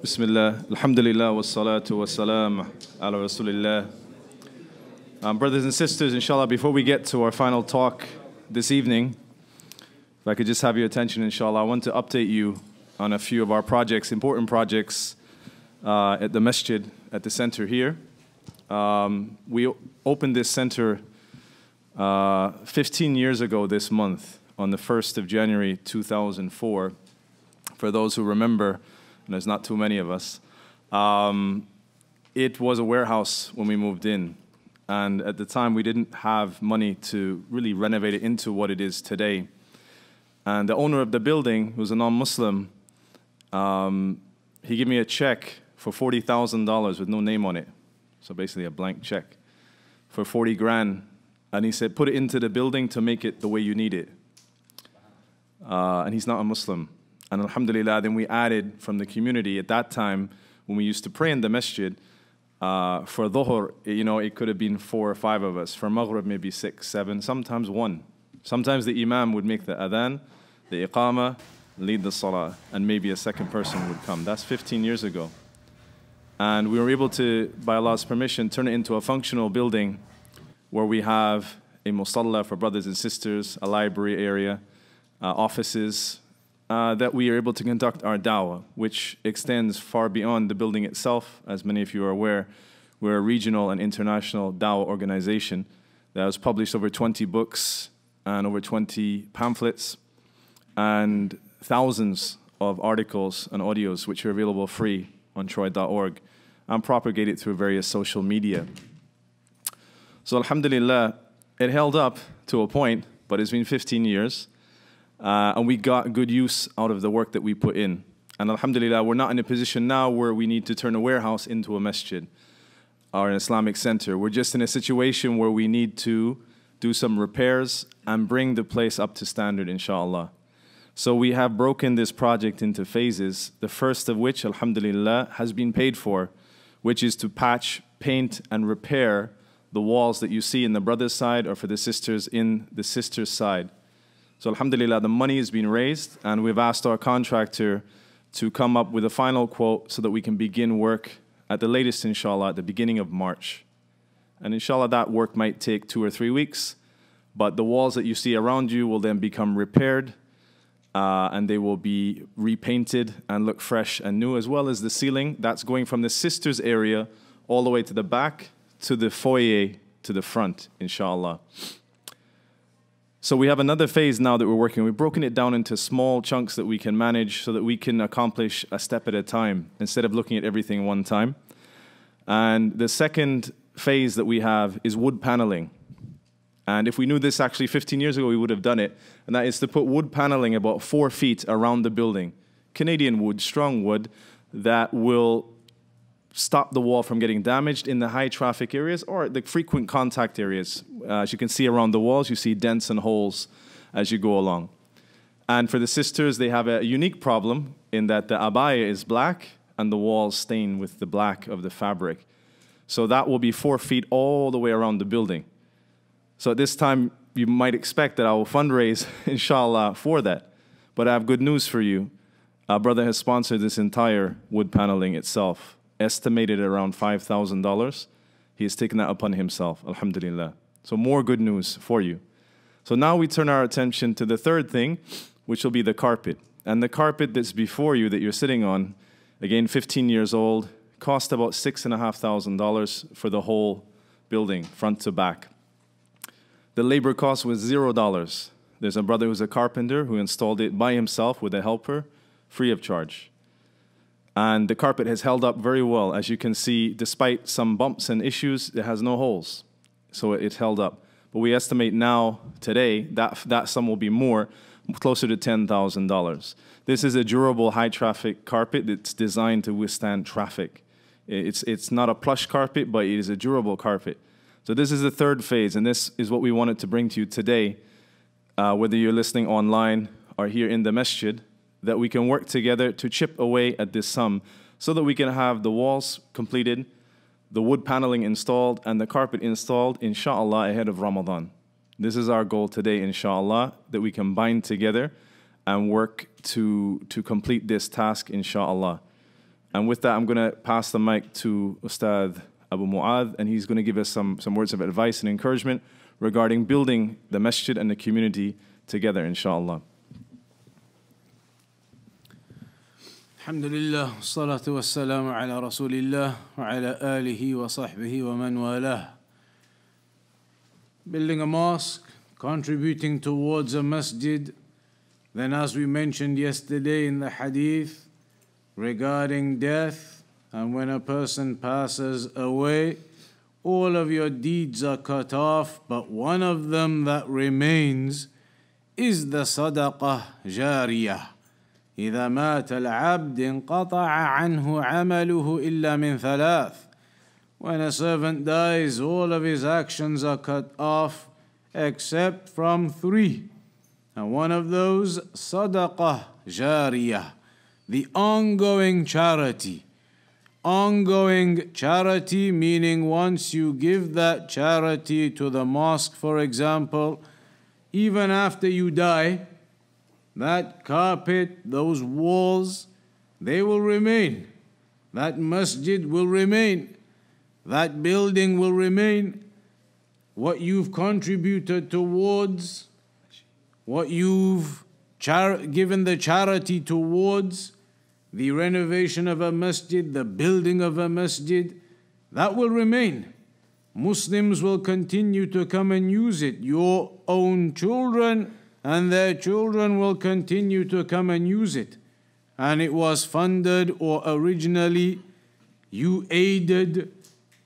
Bismillah, alhamdulillah, wassalatu wassalam ala rasulillah. Brothers and sisters, inshallah, before we get to our final talk this evening, if I could just have your attention, inshallah, I want to update you on a few of our projects, important projects at the Masjid, at the center here. We opened this center 15 years ago this month, on the 1st of January 2004. For those who remember, and there's not too many of us, it was a warehouse when we moved in. And at the time, we didn't have money to really renovate it into what it is today. And the owner of the building, who's a non-Muslim, he gave me a check for $40,000 with no name on it. So basically a blank check for 40 grand. And he said, put it into the building to make it the way you need it. And he's not a Muslim. And alhamdulillah, then we added from the community at that time, when we used to pray in the masjid, for dhuhr, you know, it could have been 4 or 5 of us. For maghrib, maybe 6, 7, sometimes 1. Sometimes the imam would make the adhan, the iqamah, lead the salah, and maybe a second person would come. That's 15 years ago. And we were able to, by Allah's permission, turn it into a functional building where we have a musalla for brothers and sisters, a library area, offices, that we are able to conduct our daʿwah, which extends far beyond the building itself. As many of you are aware, we're a regional and international daʿwah organization that has published over 20 books and over 20 pamphlets and thousands of articles and audios which are available free on troid.org and propagated through various social media. So alhamdulillah, it held up to a point, but it's been 15 years. And we got good use out of the work that we put in. And alhamdulillah, we're not in a position now where we need to turn a warehouse into a masjid or an Islamic center. We're just in a situation where we need to do some repairs and bring the place up to standard, inshallah. So we have broken this project into phases, the first of which, alhamdulillah, has been paid for, which is to patch, paint, and repair the walls that you see in the brother's side or for the sisters in the sister's side. So alhamdulillah, the money has been raised, and we've asked our contractor to come up with a final quote so that we can begin work at the latest, inshallah, at the beginning of March. And inshallah, that work might take 2 or 3 weeks, but the walls that you see around you will then become repaired, and they will be repainted and look fresh and new, as well as the ceiling. That's going from the sisters area all the way to the back, to the foyer, to the front, inshallah. So we have another phase now that we're working. We've broken it down into small chunks that we can manage so that we can accomplish a step at a time instead of looking at everything one time. And the second phase that we have is wood paneling. And if we knew this actually 15 years ago, we would have done it. And that is to put wood paneling about 4 feet around the building. Canadian wood, strong wood, that will stop the wall from getting damaged in the high traffic areas or the frequent contact areas. As you can see around the walls, you see dents and holes as you go along. And for the sisters, they have a unique problem in that the abaya is black and the walls stain with the black of the fabric. So that will be 4 feet all the way around the building. So at this time, you might expect that I will fundraise, inshallah, for that. But I have good news for you. Our brother has sponsored this entire wood paneling itself, estimated at around $5,000. He has taken that upon himself, alhamdulillah. So more good news for you. So now we turn our attention to the third thing, which will be the carpet. And the carpet that's before you that you're sitting on, again, 15 years old, cost about $6,500 for the whole building, front to back. The labor cost was $0. There's a brother who's a carpenter who installed it by himself with a helper, free of charge. And the carpet has held up very well. As you can see, despite some bumps and issues, it has no holes. So it held up. But we estimate now, today, that sum will be more, closer to $10,000. This is a durable, high-traffic carpet that's designed to withstand traffic. It's not a plush carpet, but it is a durable carpet. So this is the third phase, and this is what we wanted to bring to you today, whether you're listening online or here in the masjid, that we can work together to chip away at this sum so that we can have the walls completed, the wood paneling installed, and the carpet installed, inshallah, ahead of Ramadan. This is our goal today, inshallah, that we can bind together and work to complete this task, inshallah. And with that, I'm going to pass the mic to Ustad Abu Mu'adh, and he's going to give us some words of advice and encouragement regarding building the masjid and the community together, inshallah. Alhamdulillah, salatu wassalamu ala rasulillah wa ala alihi wa sahbihi wa man walah. Building a mosque, contributing towards a masjid, then as we mentioned yesterday in the hadith regarding death, and when a person passes away, all of your deeds are cut off, but one of them that remains is the sadaqah jariyah. إذا مات العبد انقطع عنه عمله إلا من ثلاث. When a servant dies, all of his actions are cut off except from three. And one of those, sadaqah jariyah, the ongoing charity. Ongoing charity meaning once you give that charity to the mosque, for example, even after you die, that carpet, those walls, they will remain. That masjid will remain. That building will remain. What you've contributed towards, what you've given the charity towards, the renovation of a masjid, the building of a masjid, that will remain. Muslims will continue to come and use it. Your own children and their children will continue to come and use it. And it was funded, or originally you aided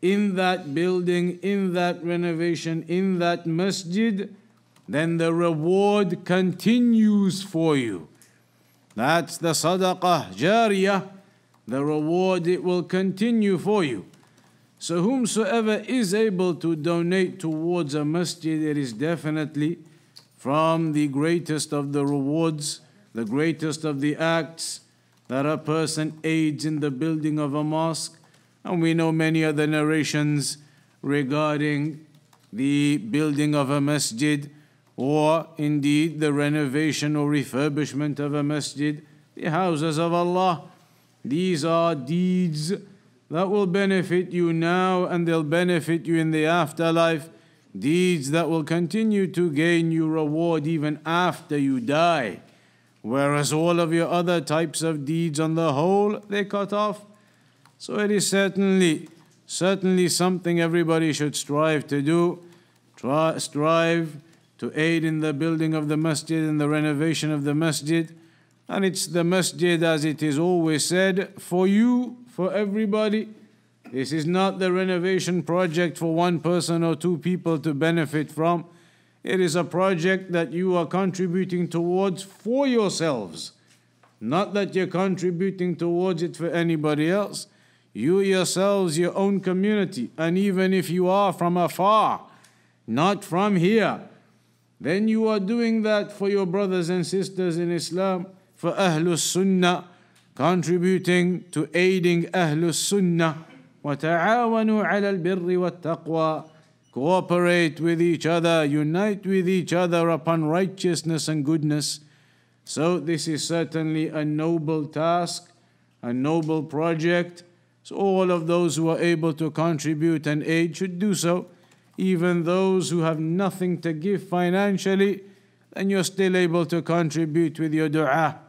in that building, in that renovation, in that masjid, then the reward continues for you. That's the sadaqah jariyah. The reward, it will continue for you. So whomsoever is able to donate towards a masjid, it is definitely from the greatest of the rewards, the greatest of the acts, that a person aids in the building of a mosque. And we know many other narrations regarding the building of a masjid, or indeed the renovation or refurbishment of a masjid, the houses of Allah. These are deeds that will benefit you now and they'll benefit you in the afterlife. Deeds that will continue to gain you reward even after you die. Whereas all of your other types of deeds on the whole, they cut off. So it is certainly something everybody should strive to do. Strive to aid in the building of the masjid and the renovation of the masjid. And it's the masjid, as it is always said, for you, for everybody. This is not the renovation project for one person or two people to benefit from. It is a project that you are contributing towards for yourselves. Not that you're contributing towards it for anybody else. You yourselves, your own community. And even if you are from afar, not from here, then you are doing that for your brothers and sisters in Islam, for Ahlus Sunnah, contributing to aiding Ahlus Sunnah. وَتَعَاوَنُوا عَلَى الْبِرِّ وَالتَّقْوَى. Cooperate with each other, unite with each other upon righteousness and goodness. So this is certainly a noble task, a noble project. So all of those who are able to contribute and aid should do so. Even those who have nothing to give financially, then you're still able to contribute with your dua.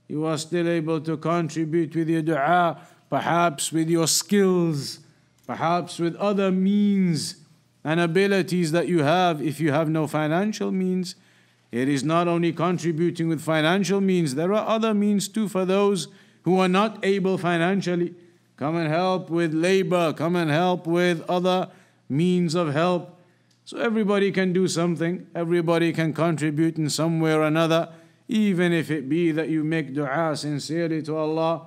You are still able to contribute with your dua, perhaps with your skills, perhaps with other means and abilities that you have. If you have no financial means, it is not only contributing with financial means, there are other means too for those who are not able financially. Come and help with labor, come and help with other means of help. So everybody can do something, everybody can contribute in some way or another, even if it be that you make dua sincerely to Allah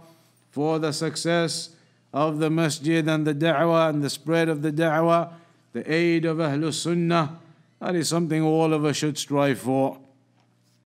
for the success of the masjid and the daʿwah and the spread of the daʿwah, the aid of Ahlus Sunnah. That is something all of us should strive for.